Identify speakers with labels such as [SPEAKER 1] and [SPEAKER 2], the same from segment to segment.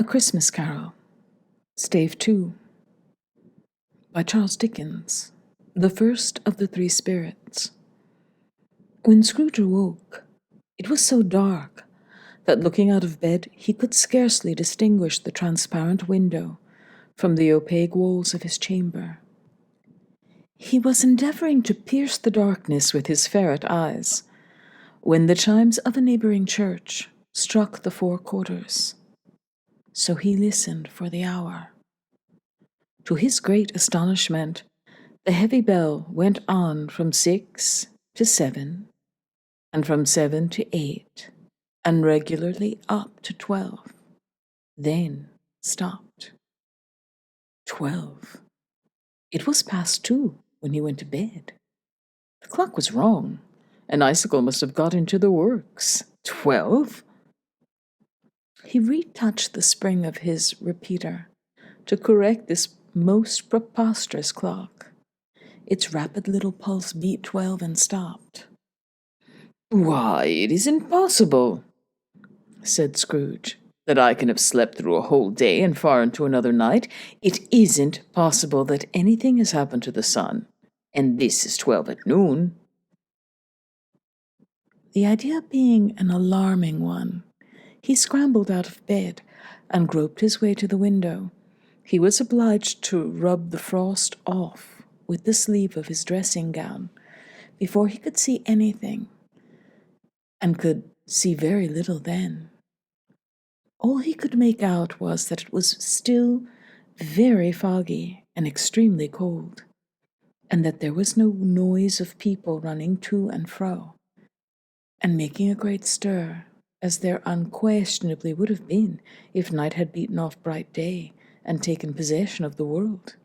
[SPEAKER 1] A Christmas Carol, Stave 2, by Charles Dickens, the first of the three spirits. When Scrooge awoke, it was so dark that looking out of bed he could scarcely distinguish the transparent window from the opaque walls of his chamber. He was endeavoring to pierce the darkness with his ferret eyes when the chimes of a neighboring church struck the 4 quarters. So he listened for the hour. To his great astonishment, the heavy bell went on from 6 to 7, and from 7 to 8, and regularly up to 12, then stopped. 12. It was past 2 when he went to bed. The clock was wrong. An icicle must have got into the works. 12? He retouched the spring of his repeater to correct this most preposterous clock. Its rapid little pulse beat 12 and stopped. "Why, it isn't possible," said Scrooge, "that I can have slept through a whole day and far into another night. It isn't possible that anything has happened to the sun, and this is 12 at noon." The idea being an alarming one, he scrambled out of bed and groped his way to the window. He was obliged to rub the frost off with the sleeve of his dressing gown before he could see anything, and could see very little then. All he could make out was that it was still very foggy and extremely cold, and that there was no noise of people running to and fro, and making a great stir, as there unquestionably would have been if night had beaten off bright day and taken possession of the world.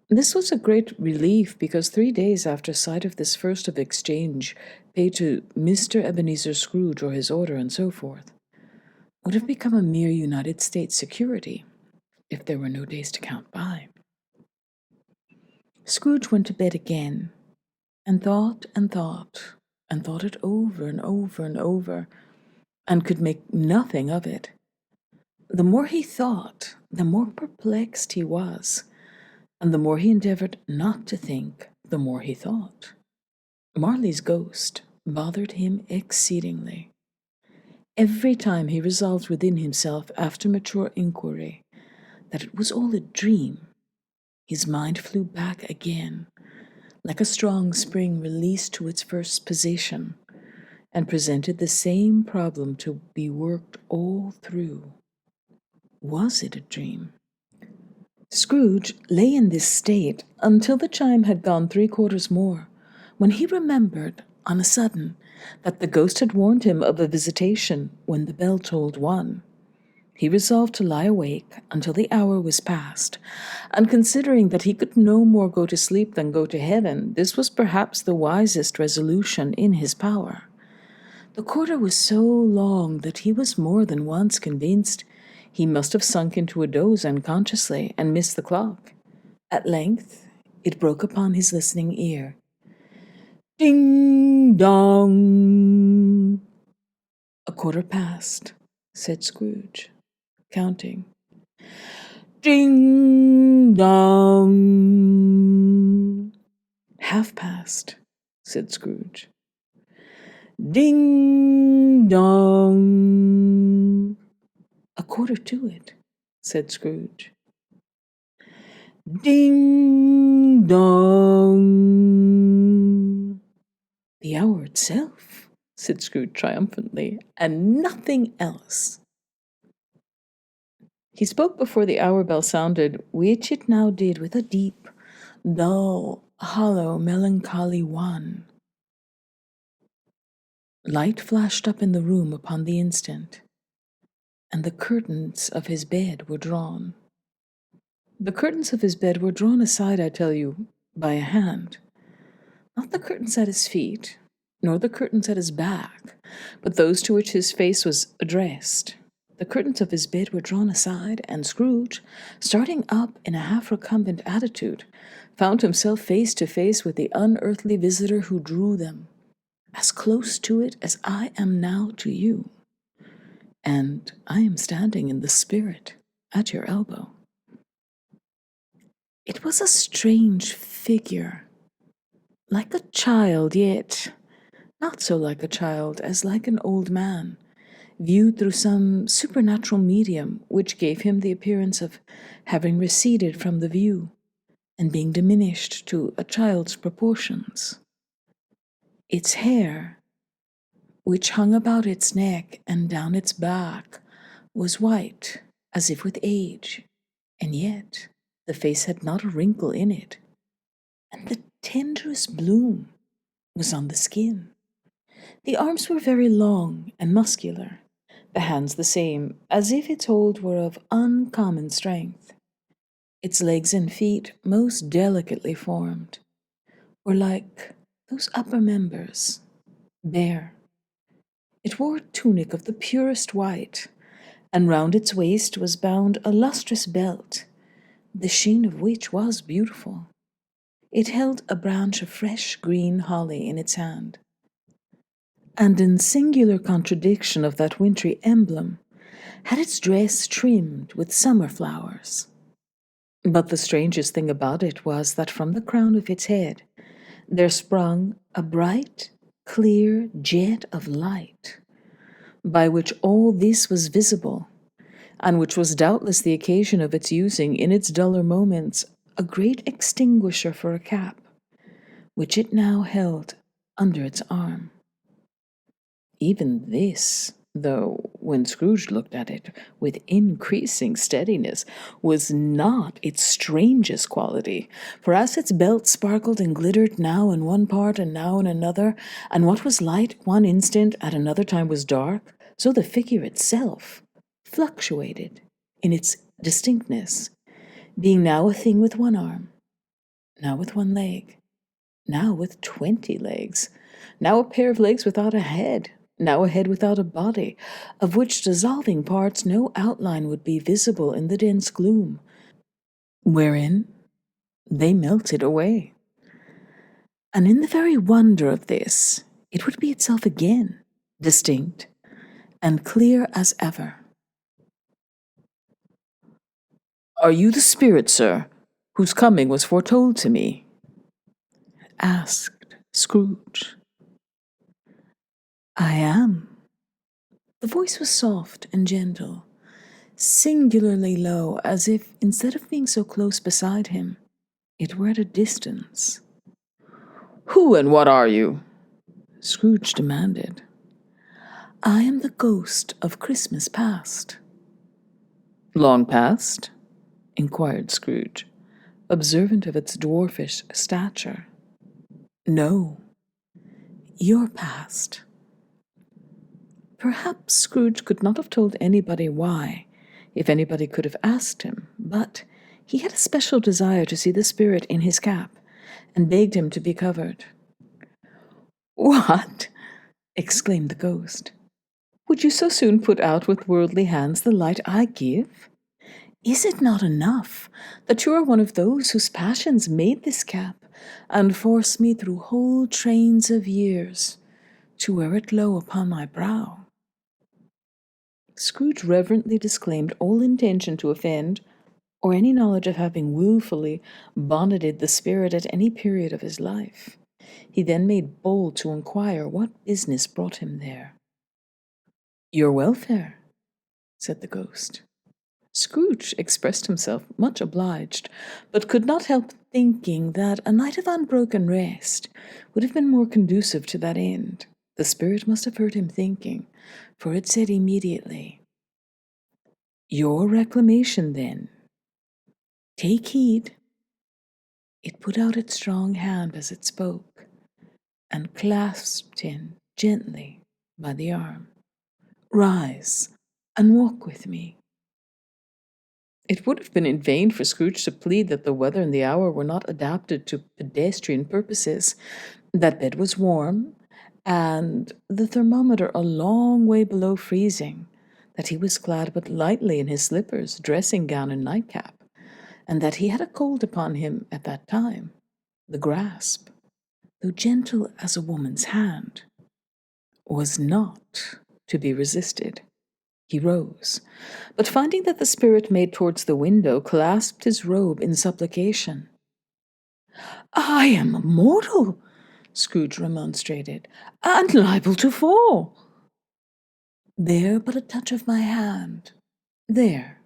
[SPEAKER 1] This was a great relief, because 3 days after sight of this first of exchange, paid to Mr. Ebenezer Scrooge or his order and so forth, would have become a mere United States security, if there were no days to count by. Scrooge went to bed again, and thought and thought, and thought it over and over and over, and could make nothing of it. The more he thought, the more perplexed he was, and the more he endeavored not to think, the more he thought. Marley's ghost bothered him exceedingly. Every time he resolved within himself, after mature inquiry, that it was all a dream, his mind flew back again, like a strong spring released to its first position, and presented the same problem to be worked all through. Was it a dream? Scrooge lay in this state until the chime had gone 3 quarters more, when he remembered, on a sudden, that the ghost had warned him of a visitation when the bell tolled 1. He resolved to lie awake until the hour was past, and considering that he could no more go to sleep than go to heaven, this was perhaps the wisest resolution in his power. The quarter was so long that he was more than once convinced he must have sunk into a doze unconsciously and missed the clock. At length it broke upon his listening ear. "Ding dong!" "A quarter past," said Scrooge, counting. "Ding dong!" "Half past," said Scrooge. "Ding dong!" "A quarter to it," said Scrooge. "Ding dong!" "The hour itself," said Scrooge triumphantly, "and nothing else." He spoke before the hour bell sounded, which it now did with a deep, dull, hollow, melancholy one. Light flashed up in the room upon the instant, and the curtains of his bed were drawn. The curtains of his bed were drawn aside, I tell you, by a hand. Not the curtains at his feet, nor the curtains at his back, but those to which his face was addressed. The curtains of his bed were drawn aside, and Scrooge, starting up in a half-recumbent attitude, found himself face to face with the unearthly visitor who drew them, as close to it as I am now to you, and I am standing in the spirit at your elbow. It was a strange figure, like a child, yet not so like a child as like an old man, viewed through some supernatural medium which gave him the appearance of having receded from the view and being diminished to a child's proportions. Its hair, which hung about its neck and down its back, was white, as if with age, and yet the face had not a wrinkle in it, and the tenderest bloom was on the skin. The arms were very long and muscular, the hands the same, as if its hold were of uncommon strength. Its legs and feet, most delicately formed, were like those upper members, bare. It wore a tunic of the purest white, and round its waist was bound a lustrous belt, the sheen of which was beautiful. It held a branch of fresh green holly in its hand, and in singular contradiction of that wintry emblem, had its dress trimmed with summer flowers. But the strangest thing about it was that from the crown of its head there sprung a bright, clear jet of light, by which all this was visible, and which was doubtless the occasion of its using in its duller moments a great extinguisher for a cap, which it now held under its arm. Even this, though, when Scrooge looked at it with increasing steadiness, was not its strangest quality, for as its belt sparkled and glittered now in one part and now in another, and what was light one instant at another time was dark, so the figure itself fluctuated in its distinctness, being now a thing with one arm, now with one leg, now with 20 legs, now a pair of legs without a head, now a head without a body, of which dissolving parts no outline would be visible in the dense gloom, wherein they melted away. And in the very wonder of this, it would be itself again, distinct and clear as ever. "Are you the spirit, sir, whose coming was foretold to me?" asked Scrooge. "I am." The voice was soft and gentle, singularly low, as if, instead of being so close beside him, it were at a distance. "Who and what are you?" Scrooge demanded. "I am the ghost of Christmas past." "Long past?" inquired Scrooge, observant of its dwarfish stature. "No, your past." Perhaps Scrooge could not have told anybody why, if anybody could have asked him, but he had a special desire to see the spirit in his cap, and begged him to be covered. "What!" exclaimed the ghost. "Would you so soon put out with worldly hands the light I give? Is it not enough that you are one of those whose passions made this cap, and force me through whole trains of years to wear it low upon my brow?" Scrooge reverently disclaimed all intention to offend, or any knowledge of having wilfully bonneted the spirit at any period of his life. He then made bold to inquire what business brought him there. "Your welfare," said the ghost. Scrooge expressed himself much obliged, but could not help thinking that a night of unbroken rest would have been more conducive to that end. The spirit must have heard him thinking, for it said immediately, "Your reclamation, then. Take heed." It put out its strong hand as it spoke, and clasped him gently by the arm. "Rise and walk with me." It would have been in vain for Scrooge to plead that the weather and the hour were not adapted to pedestrian purposes, that bed was warm, and the thermometer a long way below freezing, that he was clad but lightly in his slippers, dressing gown, and nightcap, and that he had a cold upon him at that time. The grasp, though gentle as a woman's hand, was not to be resisted. He rose, but finding that the spirit made towards the window, clasped his robe in supplication. "I am a mortal," Scrooge remonstrated, "and liable to fall." "Bear but a touch of my hand. There,"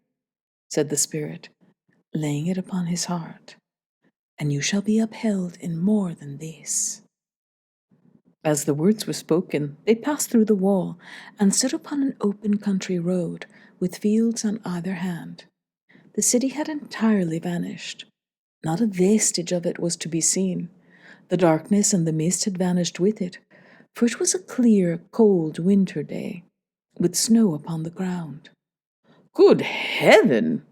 [SPEAKER 1] said the spirit, laying it upon his heart, "and you shall be upheld in more than this." As the words were spoken, they passed through the wall and stood upon an open country road, with fields on either hand. The city had entirely vanished. Not a vestige of it was to be seen. The darkness and the mist had vanished with it, for it was a clear, cold winter day, with snow upon the ground. "Good heaven!"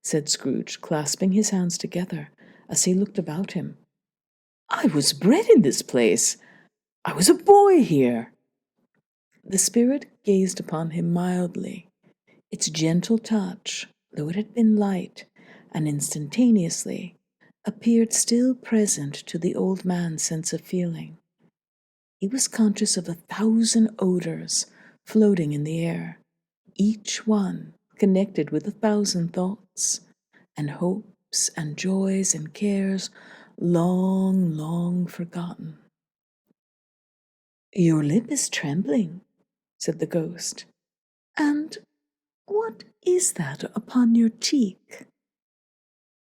[SPEAKER 1] said Scrooge, clasping his hands together as he looked about him. "I was bred in this place. I was a boy here." The spirit gazed upon him mildly. Its gentle touch, though it had been light, and instantaneously, appeared still present to the old man's sense of feeling. He was conscious of 1,000 odors floating in the air, each one connected with 1,000 thoughts, and hopes, and joys, and cares long, long forgotten. "Your lip is trembling," said the ghost. "And what is that upon your cheek?"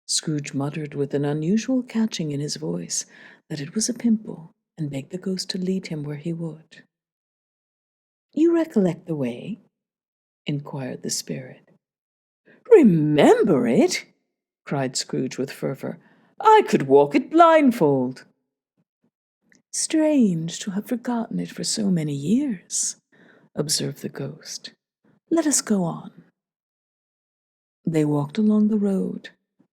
[SPEAKER 1] Scrooge muttered with an unusual catching in his voice that it was a pimple, and begged the ghost to lead him where he would. "You recollect the way?" inquired the spirit. "Remember it!" cried Scrooge with fervor. "I could walk it blindfold." "Strange to have forgotten it for so many years," observed the ghost. "Let us go on." They walked along the road,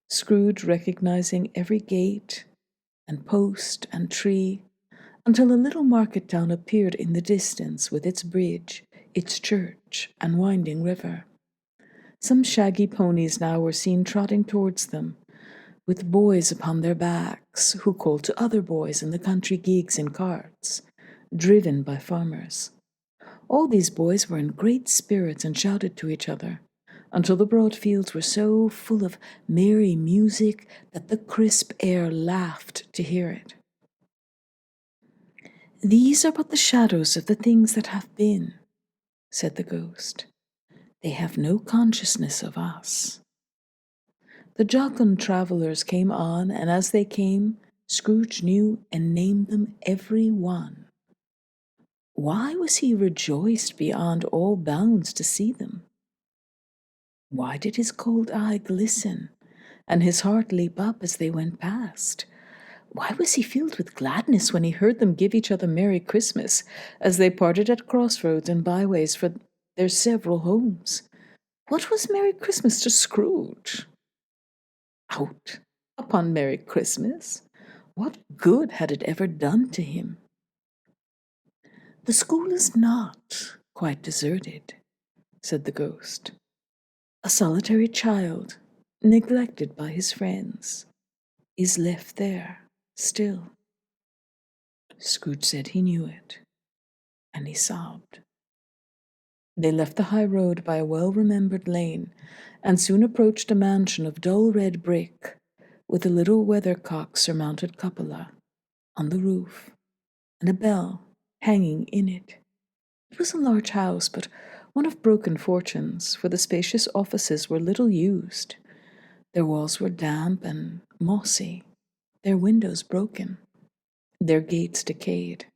[SPEAKER 1] Scrooge recognizing every gate and post and tree, until a little market town appeared in the distance with its bridge, its church, and winding river. Some shaggy ponies now were seen trotting towards them, with boys upon their backs, who called to other boys in the country gigs and carts, driven by farmers. All these boys were in great spirits and shouted to each other, until the broad fields were so full of merry music that the crisp air laughed to hear it. "These are but the shadows of the things that have been," said the ghost. "They have no consciousness of us." The jocund travelers came on, and as they came, Scrooge knew and named them every one. Why was he rejoiced beyond all bounds to see them? Why did his cold eye glisten, and his heart leap up as they went past? Why was he filled with gladness when he heard them give each other Merry Christmas as they parted at crossroads and byways for their several homes? What was Merry Christmas to Scrooge? Out upon Merry Christmas? What good had it ever done to him? "The school is not quite deserted," said the ghost. "A solitary child, neglected by his friends, is left there still." Scrooge said he knew it, and he sobbed. They left the high road by a well-remembered lane, and soon approached a mansion of dull red brick, with a little weathercock-surmounted cupola on the roof, and a bell hanging in it. It was a large house, but one of broken fortunes, for the spacious offices were little used. Their walls were damp and mossy, their windows broken, their gates decayed.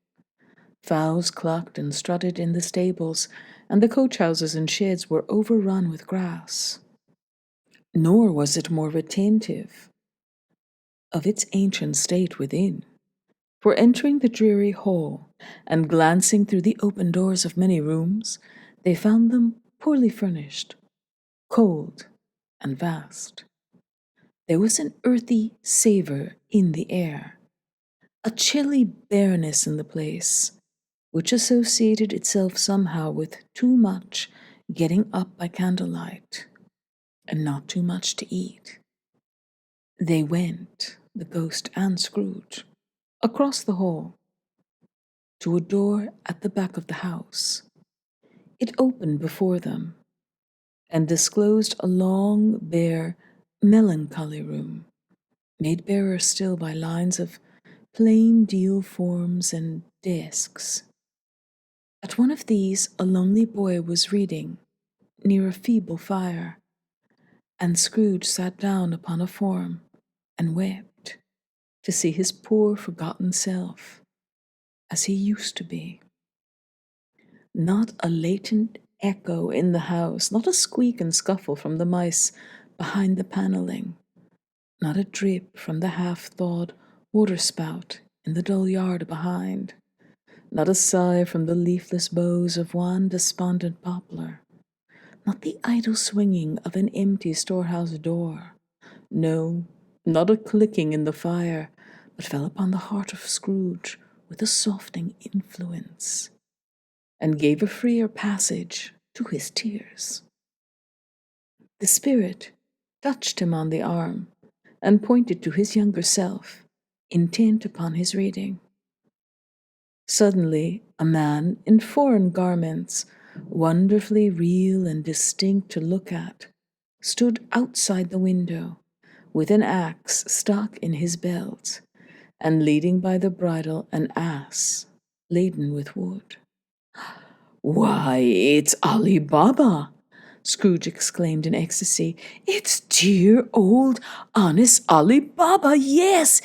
[SPEAKER 1] Fowls clucked and strutted in the stables, and the coach-houses and sheds were overrun with grass. Nor was it more retentive of its ancient state within, for entering the dreary hall and glancing through the open doors of many rooms, they found them poorly furnished, cold, and vast. There was an earthy savor in the air, a chilly bareness in the place, which associated itself somehow with too much getting up by candlelight, and not too much to eat. They went, the ghost and Scrooge, across the hall, to a door at the back of the house. It opened before them, and disclosed a long, bare, melancholy room, made barer still by lines of plain deal forms and desks. At one of these a lonely boy was reading, near a feeble fire, and Scrooge sat down upon a form and wept to see his poor forgotten self as he used to be. Not a latent echo in the house, not a squeak and scuffle from the mice behind the panelling, not a drip from the half-thawed water-spout in the dull yard behind, not a sigh from the leafless boughs of one despondent poplar, not the idle swinging of an empty storehouse door. No, not a clicking in the fire, but fell upon the heart of Scrooge with a softening influence, and gave a freer passage to his tears. The spirit touched him on the arm, and pointed to his younger self, intent upon his reading. Suddenly, a man in foreign garments, wonderfully real and distinct to look at, stood outside the window, with an axe stuck in his belt, and leading by the bridle an ass laden with wood. "Why, it's Ali Baba!" Scrooge exclaimed in ecstasy. "It's dear old honest Ali Baba! Yes,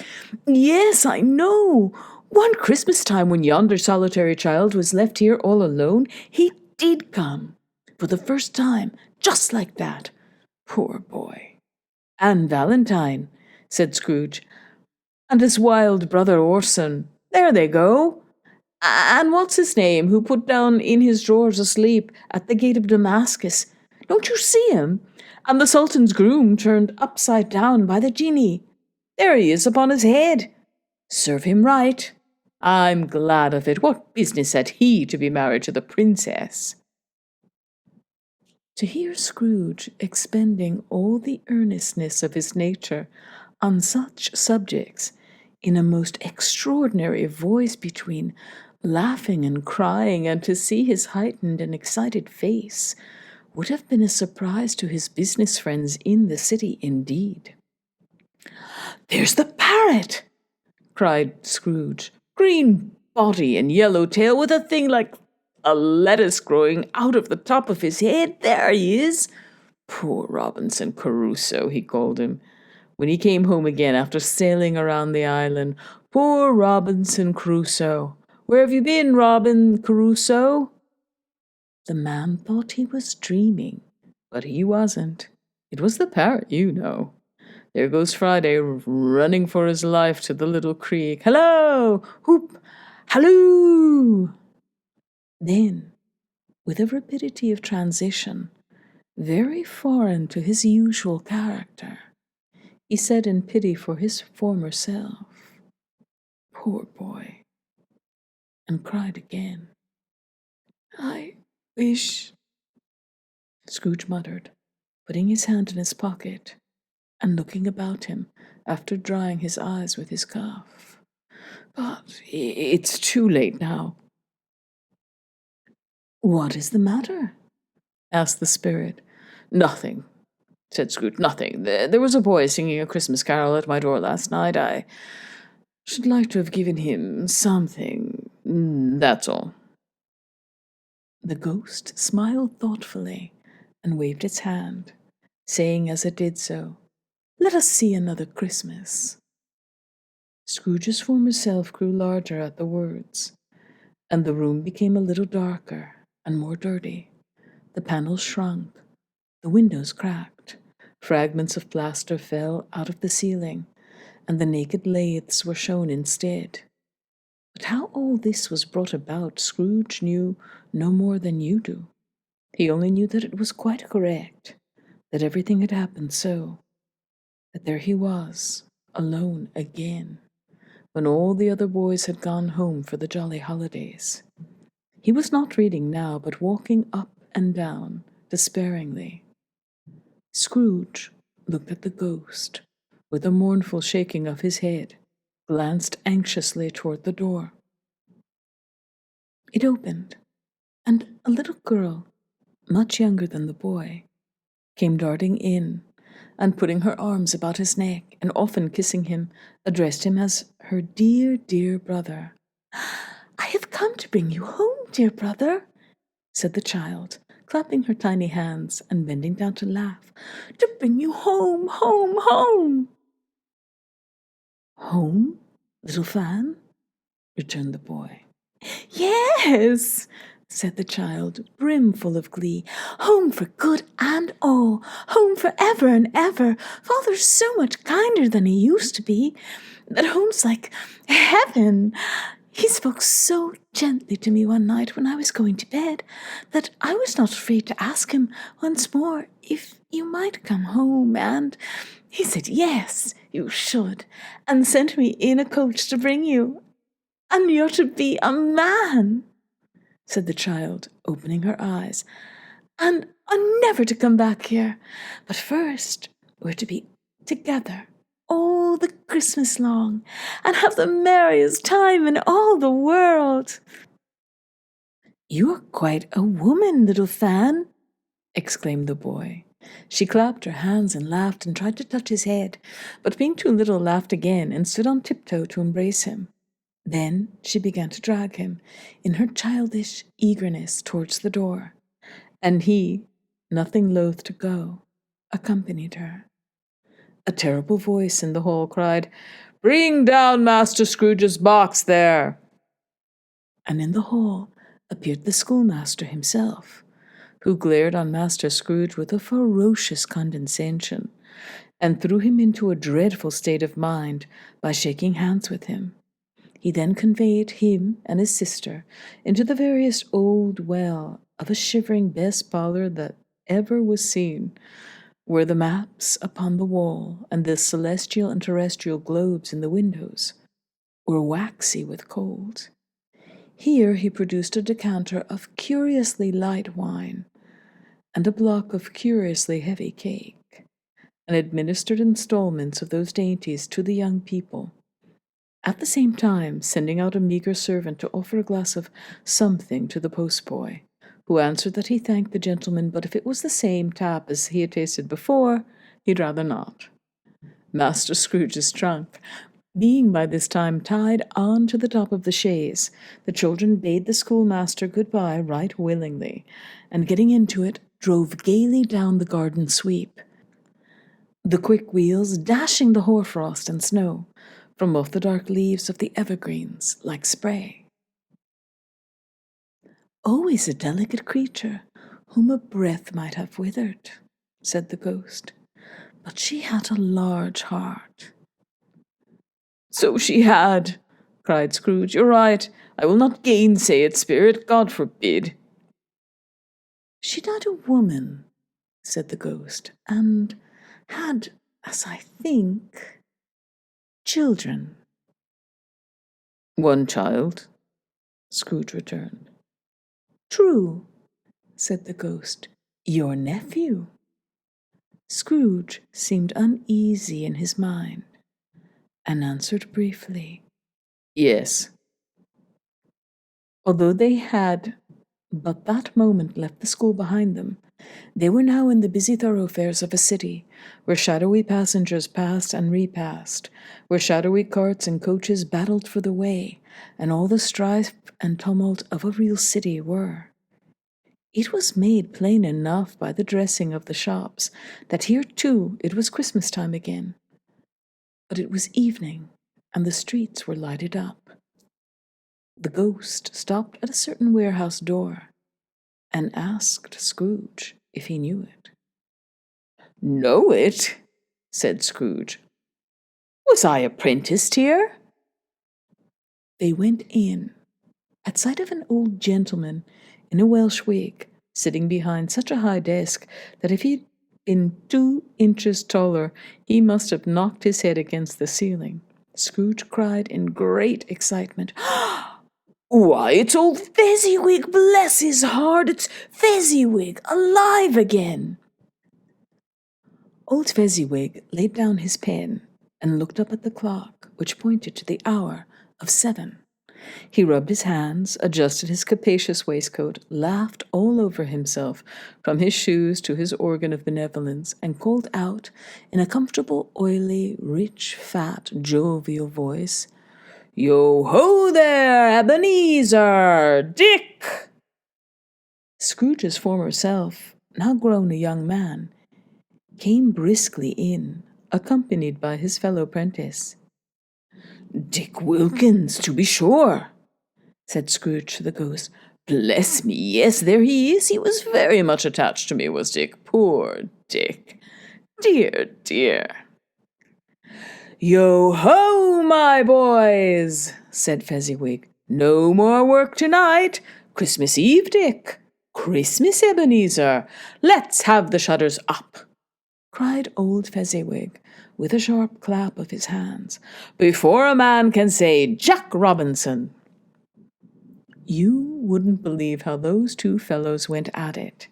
[SPEAKER 1] yes, I know. One Christmas time when yonder solitary child was left here all alone, he did come, for the first time, just like that. Poor boy." "And Valentine," said Scrooge, "and his wild brother Orson. There they go. And what's his name, who put down in his drawers asleep at the gate of Damascus? Don't you see him? And the Sultan's groom turned upside down by the genie. There he is upon his head. Serve him right. I'm glad of it. What business had he to be married to the princess?" To hear Scrooge expending all the earnestness of his nature on such subjects in a most extraordinary voice between laughing and crying, and to see his heightened and excited face, would have been a surprise to his business friends in the city indeed. "There's the parrot!" cried Scrooge. "Green body and yellow tail, with a thing like a lettuce growing out of the top of his head. There he is. Poor Robinson Crusoe, he called him, when he came home again after sailing around the island. Poor Robinson Crusoe. Where have you been, Robin Crusoe?" The man thought he was dreaming, but he wasn't. It was the parrot, you know. There goes Friday running for his life to the little creek. "Hello! Whoop! Halloo!" Then, with a rapidity of transition very foreign to his usual character, he said in pity for his former self, "Poor boy," and cried again. "I wish," Scrooge muttered, putting his hand in his pocket and looking about him after drying his eyes with his cuff. "But it's too late now." "What is the matter?" asked the spirit. "Nothing," said Scrooge. "Nothing. There was a boy singing a Christmas carol at my door last night. I should like to have given him something. That's all." The ghost smiled thoughtfully and waved its hand, saying as it did so, "Let us see another Christmas." Scrooge's former self grew larger at the words, and the room became a little darker and more dirty. The panels shrunk, the windows cracked, fragments of plaster fell out of the ceiling, and the naked laths were shown instead. But how all this was brought about, Scrooge knew no more than you do. He only knew that it was quite correct, that everything had happened so, that there he was, alone again, when all the other boys had gone home for the jolly holidays. He was not reading now, but walking up and down, despairingly. Scrooge looked at the ghost, with a mournful shaking of his head, glanced anxiously toward the door. It opened, and a little girl, much younger than the boy, came darting in, and putting her arms about his neck, and often kissing him, addressed him as her dear, dear brother. "I have come to bring you home, dear brother," said the child, clapping her tiny hands and bending down to laugh. "To bring you home, home, home." "Home, little Fan?" returned the boy. "Yes," said the child, brimful of glee. "Home for good and all. Home for ever and ever. Father's so much kinder than he used to be, that home's like heaven. He spoke so gently to me one night when I was going to bed that I was not afraid to ask him once more if you might come home, and he said yes, you should, and sent me in a coach to bring you. And you're to be a man," said the child, opening her eyes, "and I'm never to come back here. But first we're to be together all the Christmas long, and have the merriest time in all the world." "You're quite a woman, little Fan," exclaimed the boy. She clapped her hands and laughed and tried to touch his head, but being too little, laughed again and stood on tiptoe to embrace him. Then she began to drag him, in her childish eagerness, towards the door, and he, nothing loath to go, accompanied her. A terrible voice in the hall cried, "Bring down Master Scrooge's box there!" And in the hall appeared the schoolmaster himself, who glared on Master Scrooge with a ferocious condescension, and threw him into a dreadful state of mind by shaking hands with him. He then conveyed him and his sister into the veriest old well of a shivering best parlour that ever was seen, where the maps upon the wall and the celestial and terrestrial globes in the windows were waxy with cold. Here he produced a decanter of curiously light wine and a block of curiously heavy cake, and administered installments of those dainties to the young people, at the same time sending out a meagre servant to offer a glass of something to the postboy, who answered that he thanked the gentleman, but if it was the same tap as he had tasted before, he'd rather not. Master Scrooge's trunk being by this time tied on to the top of the chaise, the children bade the schoolmaster good-bye right willingly, and getting into it, drove gaily down the garden sweep, the quick wheels dashing the hoarfrost and snow from off the dark leaves of the evergreens like spray. "Always a delicate creature, whom a breath might have withered," said the ghost, "but she had a large heart." "So she had," cried Scrooge. "You're right. I will not gainsay it, Spirit. God forbid." "She died a woman," said the ghost, "and had, as I think, children." "One child," Scrooge returned. "True," said the ghost. "Your nephew." Scrooge seemed uneasy in his mind, and answered briefly, "Yes." Although they had but that moment left the school behind them, they were now in the busy thoroughfares of a city, where shadowy passengers passed and repassed, where shadowy carts and coaches battled for the way, and all the strife and tumult of a real city were. It was made plain enough by the dressing of the shops that here too it was Christmas time again. But it was evening, and the streets were lighted up. The ghost stopped at a certain warehouse door, and asked Scrooge if he knew it. "Know it?" said Scrooge. "Was I apprenticed here?" They went in, at sight of an old gentleman in a Welsh wig, sitting behind such a high desk that if he'd been 2 inches taller, he must have knocked his head against the ceiling. Scrooge cried in great excitement, "Why, it's old Fezziwig, bless his heart! It's Fezziwig, alive again!" Old Fezziwig laid down his pen and looked up at the clock, which pointed to the hour of 7. He rubbed his hands, adjusted his capacious waistcoat, laughed all over himself, from his shoes to his organ of benevolence, and called out, in a comfortable, oily, rich, fat, jovial voice, "Yo-ho there, Ebenezer! Dick!" Scrooge's former self, now grown a young man, came briskly in, accompanied by his fellow prentice. "Dick Wilkins, to be sure," said Scrooge to the ghost. "Bless me, yes, there he is. He was very much attached to me, was Dick. Poor Dick. Dear, dear." "Yo-ho, my boys," said Fezziwig. "No more work tonight. Christmas Eve, Dick. Christmas, Ebenezer. Let's have the shutters up," cried old Fezziwig, with a sharp clap of his hands, "before a man can say Jack Robinson." You wouldn't believe how those two fellows went at it.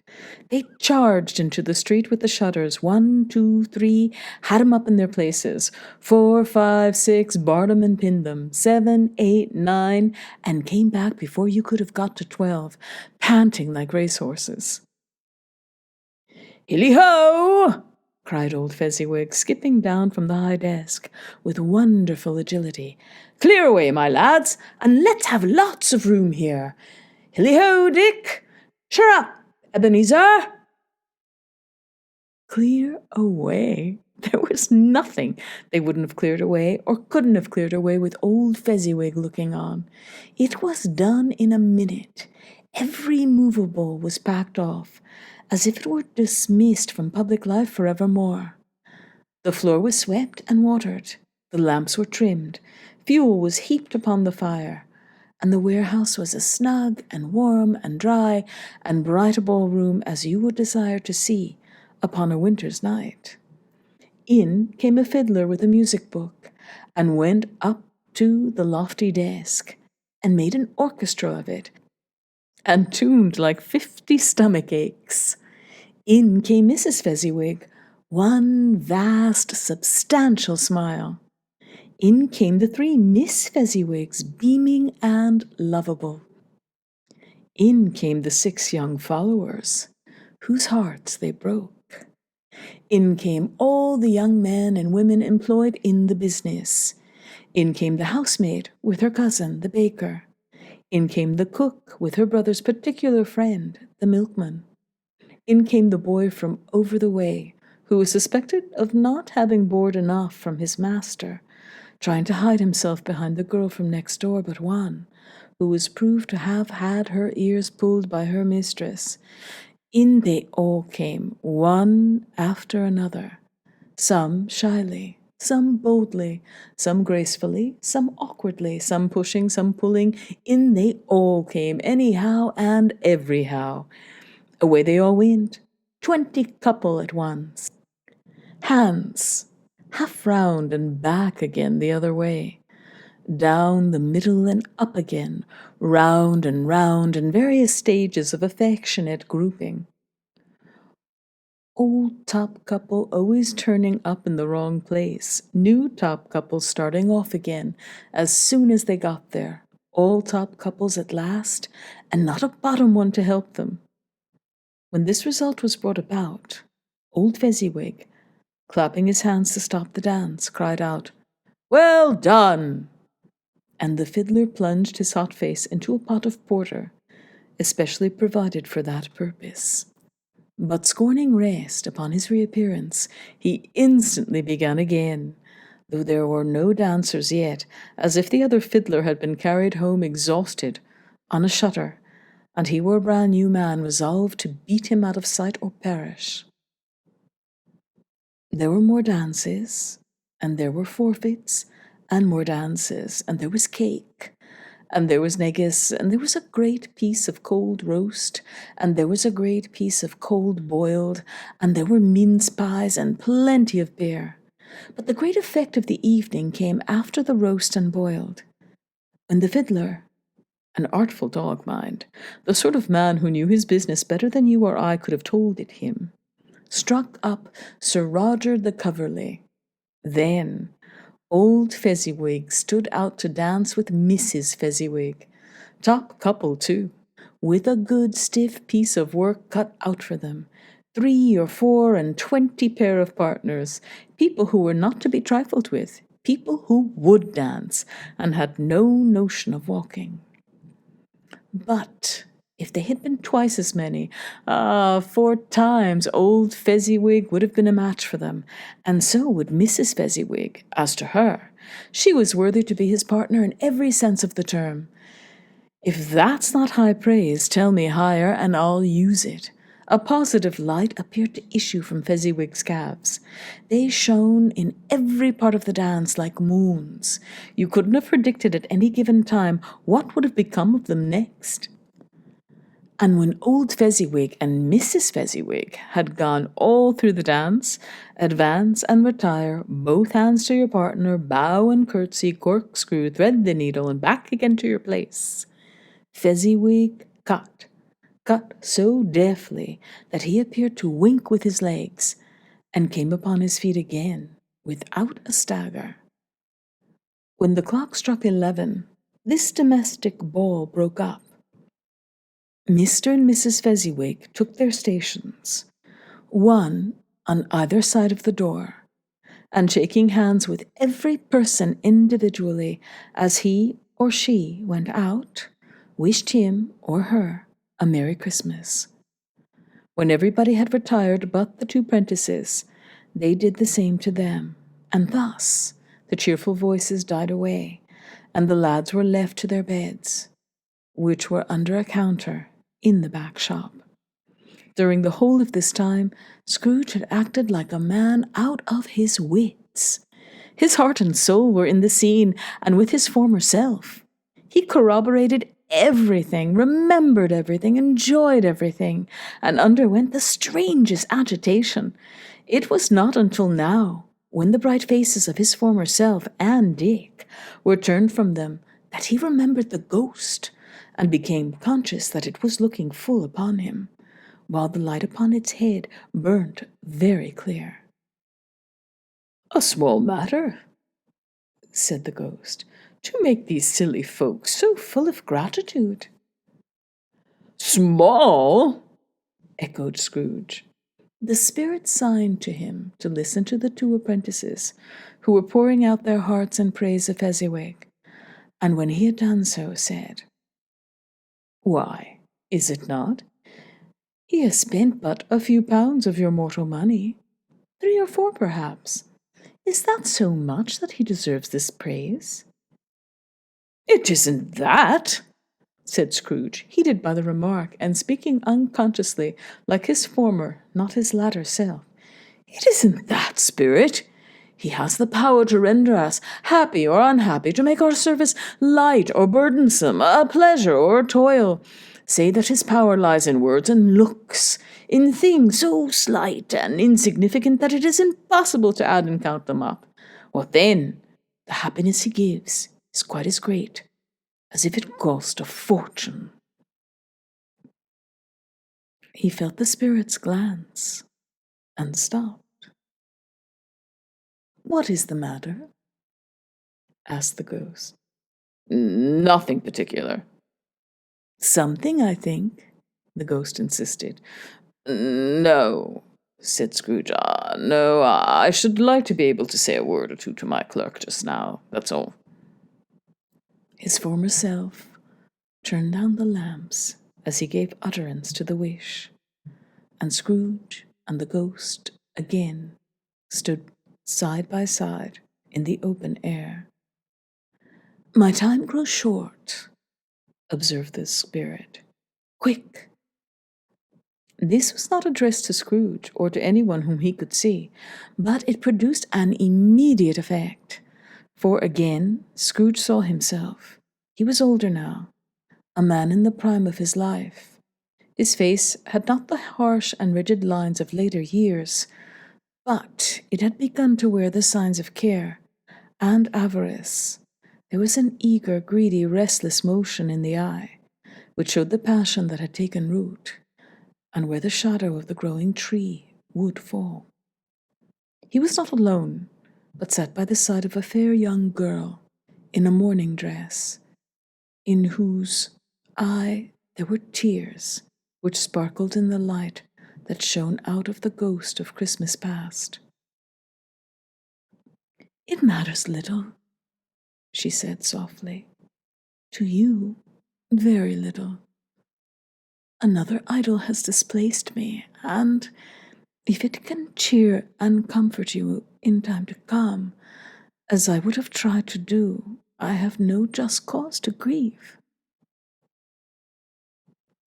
[SPEAKER 1] They charged into the street with the shutters. 1, 2, 3, had 'em up in their places. 4, 5, 6, barred 'em and pinned them. 7, 8, 9, and came back before you could have got to 12, panting like racehorses. "Hilly-ho!" cried old Fezziwig, skipping down from the high desk with wonderful agility. "Clear away, my lads, and let's have lots of room here. Hilly-ho, Dick! Cheer up, Ebenezer!" Clear away? There was nothing they wouldn't have cleared away, or couldn't have cleared away with old Fezziwig looking on. It was done in a minute. Every movable was packed off, as if it were dismissed from public life forevermore. The floor was swept and watered, the lamps were trimmed, fuel was heaped upon the fire, and the warehouse was as snug and warm and dry and bright a ballroom as you would desire to see upon a winter's night. In came a fiddler with a music book, and went up to the lofty desk, and made an orchestra of it, and tuned like 50 stomach aches. In came Mrs. Fezziwig, one vast, substantial smile. In came the 3 Miss Fezziwigs, beaming and lovable. In came the 6 young followers, whose hearts they broke. In came all the young men and women employed in the business. In came the housemaid with her cousin, the baker. In came the cook with her brother's particular friend, the milkman. In came the boy from over the way, who was suspected of not having board enough from his master, trying to hide himself behind the girl from next door but one, who was proved to have had her ears pulled by her mistress. In they all came, one after another, some shyly, some boldly, some gracefully, some awkwardly, some pushing, some pulling. In they all came, anyhow and everyhow. Away they all went, 20 couple at once. Hands, half round and back again the other way, down the middle and up again, round and round in various stages of affectionate grouping. Old top couple always turning up in the wrong place, new top couples starting off again as soon as they got there, all top couples at last, and not a bottom one to help them. When this result was brought about, old Fezziwig, clapping his hands to stop the dance, cried out, "Well done!" And the fiddler plunged his hot face into a pot of porter, especially provided for that purpose. But scorning rest upon his reappearance, he instantly began again, though there were no dancers yet, as if the other fiddler had been carried home exhausted on a shutter, and he were a brand new man resolved to beat him out of sight or perish. There were more dances, and there were forfeits, and more dances, and there was cake, and there was negus, and there was a great piece of cold roast, and there was a great piece of cold boiled, and there were mince pies and plenty of beer. But the great effect of the evening came after the roast and boiled, when the fiddler, an artful dog, mind, the sort of man who knew his business better than you or I could have told it him, struck up Sir Roger de Coverley. Then Old Fezziwig stood out to dance with Mrs. Fezziwig. Top couple, too, with a good stiff piece of work cut out for them. 3 or 4 and 20 pair of partners, people who were not to be trifled with, people who would dance and had no notion of walking. But if they had been twice as many, 4 times, old Fezziwig would have been a match for them, and so would Mrs. Fezziwig. As to her, she was worthy to be his partner in every sense of the term. If that's not high praise, tell me higher, and I'll use it. A positive light appeared to issue from Fezziwig's calves. They shone in every part of the dance like moons. You couldn't have predicted at any given time what would have become of them next. And when old Fezziwig and Mrs. Fezziwig had gone all through the dance, advance and retire, both hands to your partner, bow and curtsy, corkscrew, thread the needle, and back again to your place, Fezziwig cut so deftly that he appeared to wink with his legs, and came upon his feet again without a stagger. When the clock struck 11, this domestic ball broke up. Mr. and Mrs. Fezziwig took their stations, one on either side of the door, and shaking hands with every person individually as he or she went out, wished him or her a Merry Christmas. When everybody had retired but the 2 prentices, they did the same to them, and thus the cheerful voices died away, and the lads were left to their beds, which were under a counter in the back shop. During the whole of this time, Scrooge had acted like a man out of his wits. His heart and soul were in the scene, and with his former self. He corroborated everything, remembered everything, enjoyed everything, and underwent the strangest agitation. It was not until now, when the bright faces of his former self and Dick were turned from them, that he remembered the ghost, and became conscious that it was looking full upon him, while the light upon its head burnt very clear. "A small matter," said the ghost, "to make these silly folks so full of gratitude." "Small!" echoed Scrooge. The spirit signed to him to listen to the 2 apprentices, who were pouring out their hearts in praise of Fezziwig, and when he had done so, said, "Why, is it not? He has spent but a few pounds of your mortal money, 3 or 4 perhaps. Is that so much that he deserves this praise?" "It isn't that," said Scrooge, heated by the remark, and speaking unconsciously, like his former, not his latter self. "It isn't that, Spirit. He has the power to render us happy or unhappy, to make our service light or burdensome, a pleasure or a toil. Say that his power lies in words and looks, in things so slight and insignificant that it is impossible to add and count them up. What then? The happiness he gives is quite as great as if it cost a fortune." He felt the spirit's glance and stopped. "What is the matter?" asked the ghost. "Nothing particular." "Something, I think," the ghost insisted. "No," said Scrooge. "No, I should like to be able to say a word or two to my clerk just now, that's all." His former self turned down the lamps as he gave utterance to the wish, and Scrooge and the ghost again stood side by side in the open air. "My time grows short," observed the spirit. "Quick!" This was not addressed to Scrooge or to anyone whom he could see, but it produced an immediate effect, for again Scrooge saw himself. He was older now, a man in the prime of his life. His face had not the harsh and rigid lines of later years, but it had begun to wear the signs of care and avarice. There was an eager, greedy, restless motion in the eye, which showed the passion that had taken root, and where the shadow of the growing tree would fall. He was not alone, but sat by the side of a fair young girl in a morning dress, in whose eye there were tears which sparkled in the light that shone out of the ghost of Christmas past. "It matters little," she said softly. "To you, very little. Another idol has displaced me, and if it can cheer and comfort you in time to come, as I would have tried to do, I have no just cause to grieve."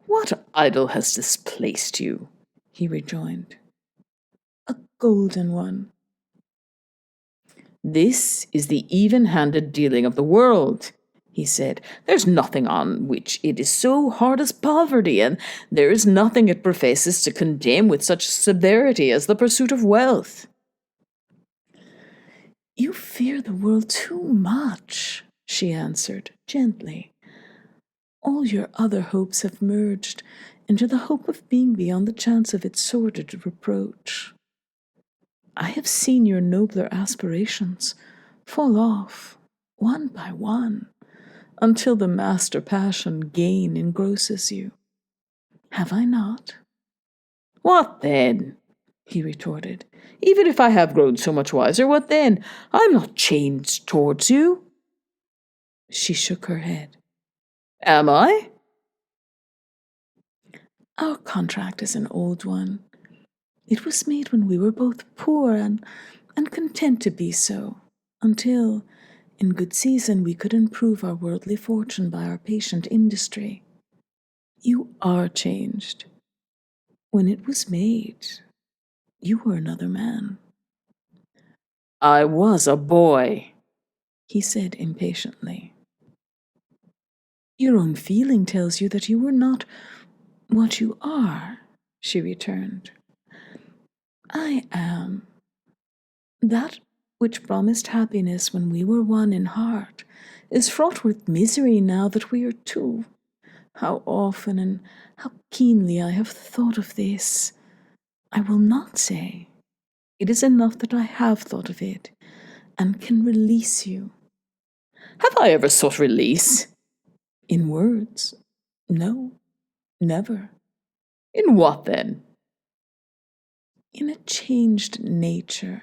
[SPEAKER 1] "What idol has displaced you?" he rejoined. "A golden one." "This is the even-handed dealing of the world," he said. "There's nothing on which it is so hard as poverty, and there is nothing it professes to condemn with such severity as the pursuit of wealth." "You fear the world too much," she answered gently. "All your other hopes have merged into the hope of being beyond the chance of its sordid reproach. I have seen your nobler aspirations fall off, one by one, until the master passion gain engrosses you. Have I not?" "What then?" he retorted. "Even if I have grown so much wiser, what then? I'm not changed towards you." She shook her head. "Am I?" "Our contract is an old one. It was made when we were both poor and content to be so, until, in good season, we could improve our worldly fortune by our patient industry. You are changed. When it was made, you were another man."
[SPEAKER 2] "I was a boy,"
[SPEAKER 1] he said impatiently. "Your own feeling tells you that you were not what you are," she returned. "I am. That which promised happiness when we were one in heart is fraught with misery now that we are two. How often and how keenly I have thought of this. I will not say. It is enough that I have thought of it and can release you."
[SPEAKER 2] "Have I ever sought release?"
[SPEAKER 1] "In words, no, never."
[SPEAKER 2] "In what then?"
[SPEAKER 1] "In a changed nature,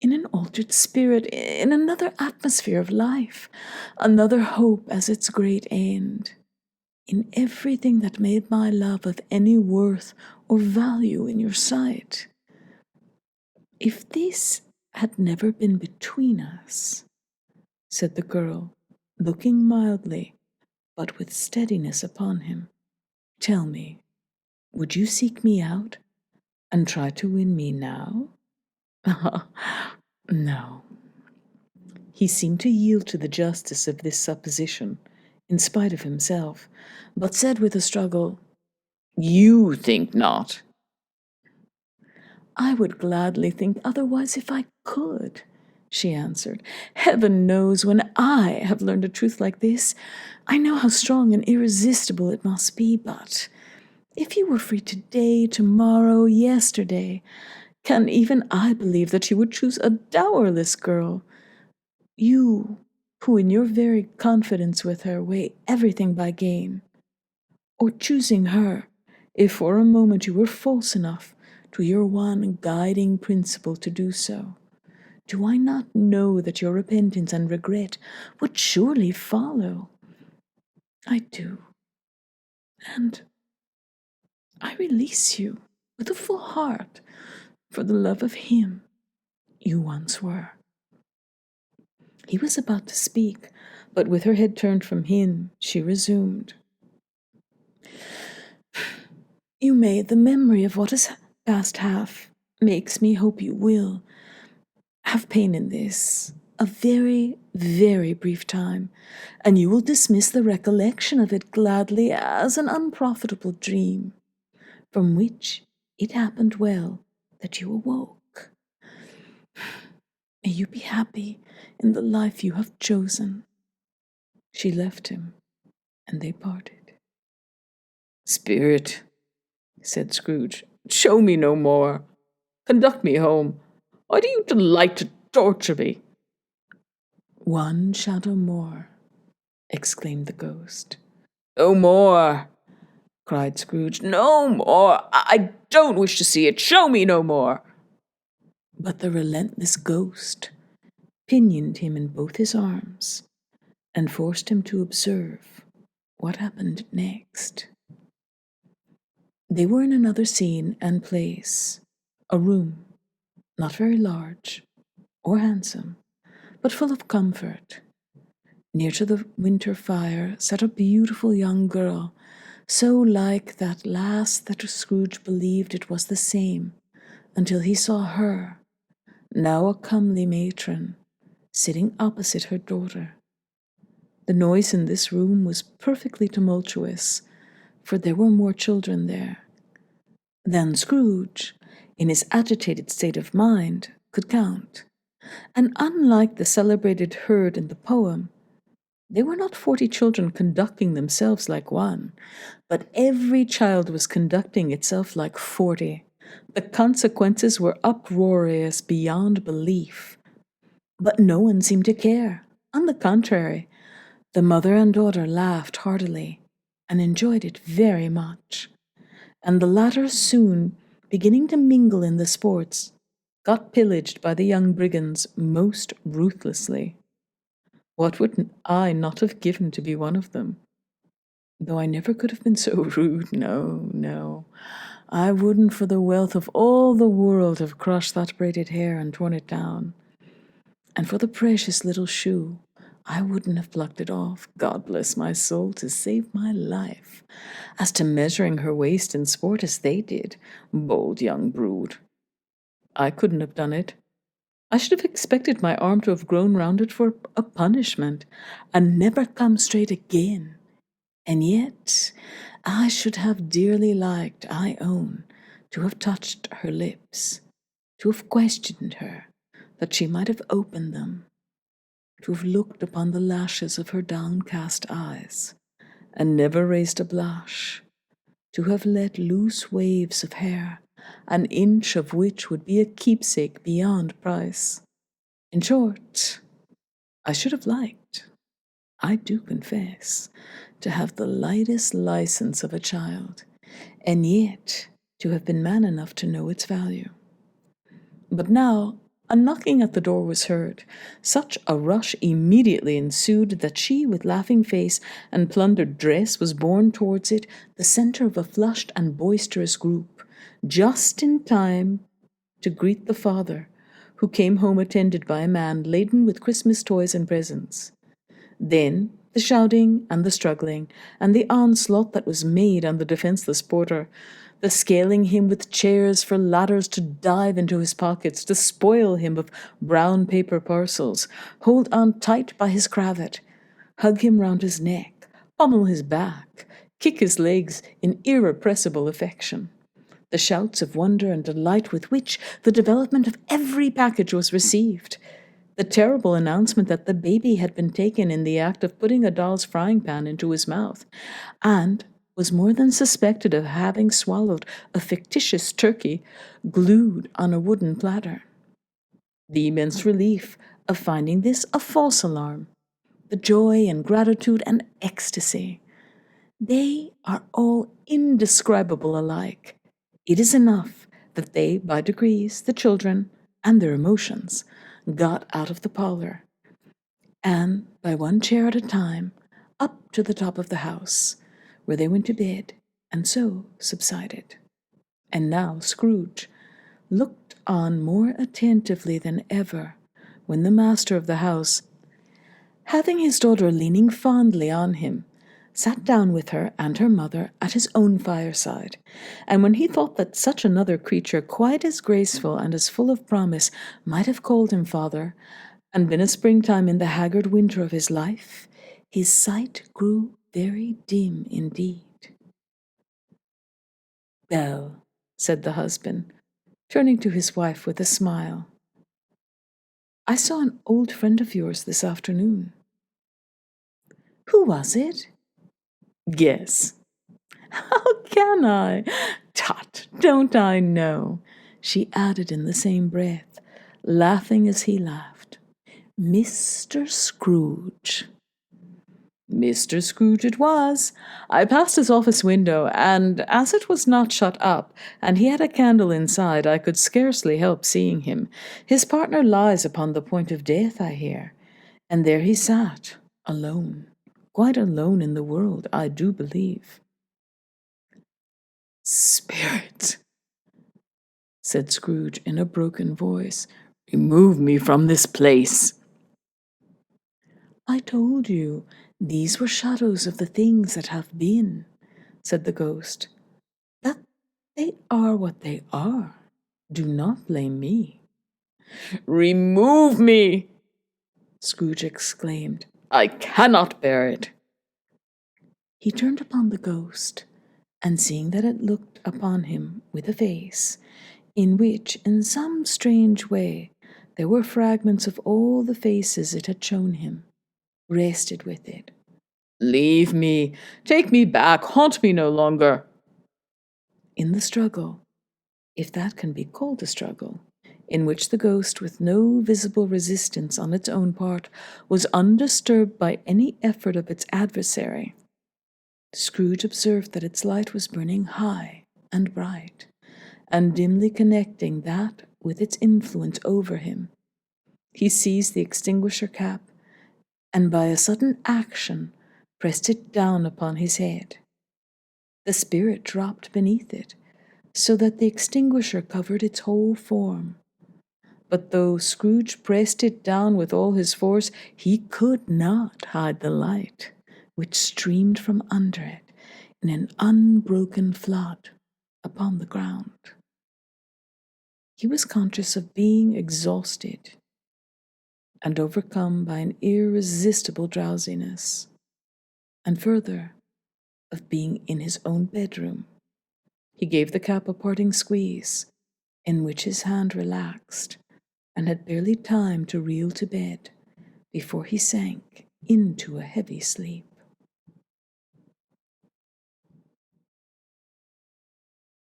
[SPEAKER 1] in an altered spirit, in another atmosphere of life, another hope as its great end, in everything that made my love of any worth or value in your sight. If this had never been between us," said the girl, looking mildly but with steadiness upon him, "tell me, would you seek me out and try to win me now?" No. He seemed to yield to the justice of this supposition, in spite of himself, but said with a struggle,
[SPEAKER 2] "You think not."
[SPEAKER 1] "I would gladly think otherwise if I could," she answered. "Heaven knows when I have learned a truth like this, I know how strong and irresistible it must be, but if you were free today, tomorrow, yesterday, can even I believe that you would choose a dowerless girl? You, who in your very confidence with her weigh everything by gain. Or choosing her, if for a moment you were false enough to your one guiding principle to do so. Do I not know that your repentance and regret would surely follow? I do. And I release you with a full heart for the love of him you once were." He was about to speak, but with her head turned from him, she resumed. "You may, the memory of what has passed makes me hope you will, have pain in this, a very, very brief time, and you will dismiss the recollection of it gladly as an unprofitable dream, from which it happened well that you awoke. May you be happy in the life you have chosen." She left him, and they parted.
[SPEAKER 2] "Spirit," said Scrooge, "show me no more. Conduct me home. Why do you delight to torture me.
[SPEAKER 1] "One shadow more," exclaimed the ghost.
[SPEAKER 2] No more, cried Scrooge. No more. I don't wish to see it. Show me no more.
[SPEAKER 1] But the relentless ghost pinioned him in both his arms and forced him to observe what happened next. They were in another scene and place, a room, not very large or handsome, but full of comfort. Near to the winter fire sat a beautiful young girl, so like that lass that Scrooge believed it was the same, until he saw her, now a comely matron, sitting opposite her daughter. The noise in this room was perfectly tumultuous, for there were more children there than Scrooge, in his agitated state of mind, could count. And unlike the celebrated herd in the poem, they were not 40 children conducting themselves like one, but every child was conducting itself like 40. The consequences were uproarious beyond belief, but no one seemed to care. On the contrary, the mother and daughter laughed heartily and enjoyed it very much, and the latter soon, beginning to mingle in the sports, got pillaged by the young brigands most ruthlessly. What would I not have given to be one of them? Though I never could have been so rude, no, no. I wouldn't for the wealth of all the world have crushed that braided hair and torn it down. And for the precious little shoe, I wouldn't have plucked it off, God bless my soul, to save my life. As to measuring her waist in sport as they did, bold young brood, I couldn't have done it. I should have expected my arm to have grown round it for a punishment, and never come straight again. And yet I should have dearly liked, I own, to have touched her lips, to have questioned her, that she might have opened them, to have looked upon the lashes of her downcast eyes, and never raised a blush, to have let loose waves of hair, an inch of which would be a keepsake beyond price. In short, I should have liked, I do confess, to have the lightest license of a child, and yet to have been man enough to know its value. But now a knocking at the door was heard. Such a rush immediately ensued that she, with laughing face and plundered dress, was borne towards it, the centre of a flushed and boisterous group, just in time to greet the father, who came home attended by a man laden with Christmas toys and presents. Then the shouting and the struggling, and the onslaught that was made on the defenceless porter, the scaling him with chairs for ladders to dive into his pockets, to spoil him of brown paper parcels, hold on tight by his cravat, hug him round his neck, pummel his back, kick his legs in irrepressible affection. The shouts of wonder and delight with which the development of every package was received, the terrible announcement that the baby had been taken in the act of putting a doll's frying pan into his mouth, and was more than suspected of having swallowed a fictitious turkey glued on a wooden platter. The immense relief of finding this a false alarm, the joy and gratitude and ecstasy, they are all indescribable alike. It is enough that they, by degrees, the children, and their emotions, got out of the parlor, and by one chair at a time, up to the top of the house, where they went to bed, and so subsided. And now Scrooge looked on more attentively than ever when the master of the house, having his daughter leaning fondly on him, sat down with her and her mother at his own fireside, and when he thought that such another creature, quite as graceful and as full of promise, might have called him father, and been a springtime in the haggard winter of his life, his sight grew very dim indeed. "Belle," said the husband, turning to his wife with a smile, "I saw an old friend of yours this afternoon." "Who was it?" "Guess." "How can I? Tut, don't I know?" she added in the same breath, laughing as he laughed. Mr. Scrooge.
[SPEAKER 2] Mr. Scrooge it was. I passed his office window, and as it was not shut up, and he had a candle inside, I could scarcely help seeing him. His partner lies upon the point of death, I hear, and there he sat, alone, quite alone in the world, I do believe.
[SPEAKER 1] Spirit,
[SPEAKER 2] said Scrooge in a broken voice, remove me from this place.
[SPEAKER 1] I told you these were shadows of the things that have been, said the ghost. That they are what they are. Do not blame me.
[SPEAKER 2] Remove me,
[SPEAKER 1] Scrooge exclaimed.
[SPEAKER 2] I cannot bear it.
[SPEAKER 1] He turned upon the ghost, and seeing that it looked upon him with a face, in which, in some strange way, there were fragments of all the faces it had shown him, rested with it.
[SPEAKER 2] Leave me, take me back, haunt me no longer.
[SPEAKER 1] In the struggle, if that can be called a struggle, in which the ghost, with no visible resistance on its own part, was undisturbed by any effort of its adversary, Scrooge observed that its light was burning high and bright, and dimly connecting that with its influence over him. He seized the extinguisher cap, and by a sudden action pressed it down upon his head. The spirit dropped beneath it, so that the extinguisher covered its whole form. But though Scrooge pressed it down with all his force, he could not hide the light, which streamed from under it in an unbroken flood upon the ground. He was conscious of being exhausted and overcome by an irresistible drowsiness, and further, of being in his own bedroom. He gave the cap a parting squeeze, in which his hand relaxed, and had barely time to reel to bed before he sank into a heavy sleep.